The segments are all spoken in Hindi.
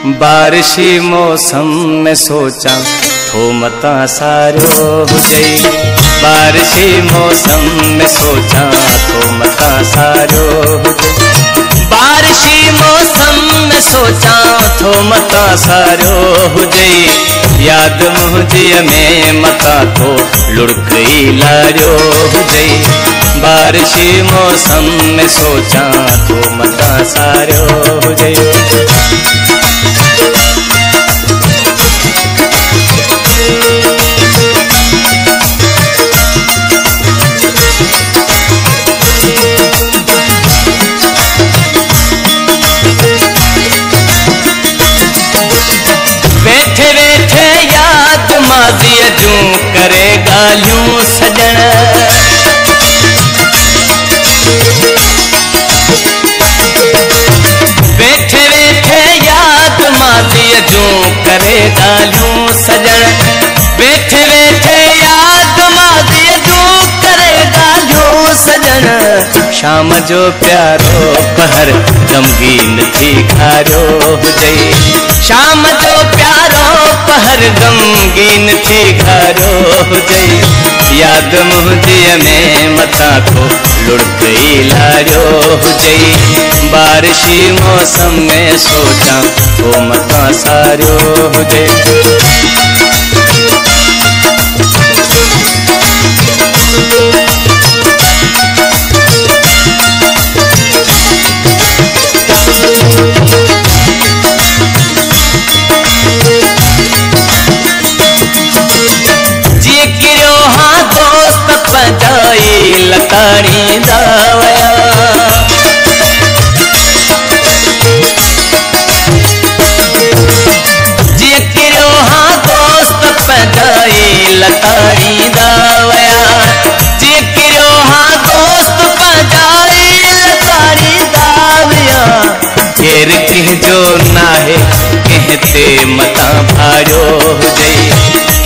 बारिशी मौसम में सोचा थो मता सारो हुजे। बारिशी मौसम में सोचा थो मता सारो हुजे। बारिशी मौसम में सोचा थो मता सारो हुजे। याद मुंहिंजीअ में मता थो लुढ़कई लारियो हुजे। बारिशी मौसम में सोचा थो मता सारो हुजे। वेठे वेठे याद माज़ीअ जूं करे ॻाल्हियूं सजण। वेठे वेठे याद माज़ीअ जूं करे ॻाल्हियूं सजण। वेठे वेठे याद माज़ीअ जूं करे ॻाल्हियूं सजण। शाम जो प्यारो पहर गमगीन थी खारियो हुजे। शाम जो प्यारो पहर गमगीन थी खारियो हुजे। याद मुंहिंजीअ में मथा थो लुढ़कई लारियो हुजे। बारिशी मौसम में सोचा थो मथा सारियो हुजे। लताड़ींदा वया। जीअं किरियो हाँ दोस्त पंहिंजाई लताड़ींदा वया। जीअं किरियो हाँ दोस्त पंहिंजाई लताड़ींदा वया। केर कंहिंजो नाहे कंहिं ते मता भारियो हुजे।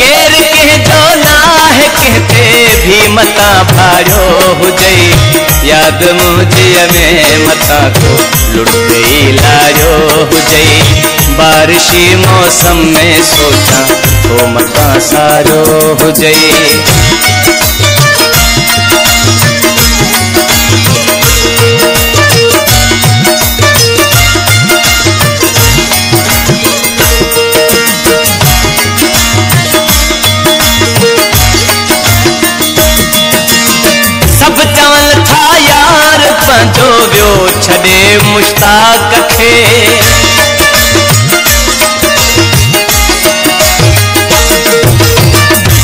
केर कंहिंजो नाहे कंहिं ते भी मता भारियो हुजे। याद मुंहिंजीअ में मथा थो लुढ़कई लारियो हुजे। बारिशी मौसम में सोचा थो मथा सारो हुजे। सब चवनि था यार पंहिंजो वियो छॾे मुश्ताक खे।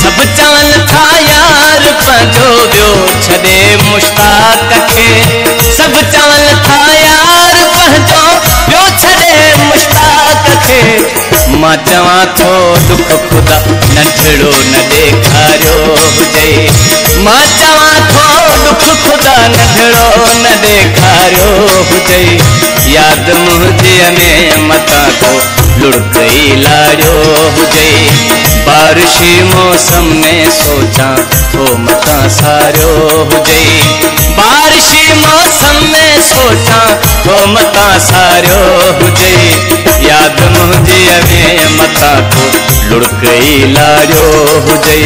सब चवनि था यार पंहिंजो वियो छॾे मुश्ताक खे। सब चवनि था यार पंहिंजो वियो छॾे मुश्ताक खे। मां चवां थो दुख ख़ुदा नंढड़ो न ॾेखारियो हुजे। मां चवां थो दुख ख़ुदा नंढड़ो न ॾेखारियो हुजे। याद मुंहिंजीअ में मथा थो लुढ़कई लारियो हुजे। बारिशी मौसम में सोचा थो मथा सारियो हुजे। बारिशी मौसम में सोचा थो मथा सारियो हुजे। याद मुंहिंजीअ में मथा थो लुढ़कई लारियो हुजे।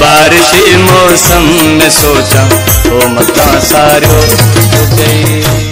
बारिशी मौसम में सोचा थो मथा सारियो हुजे।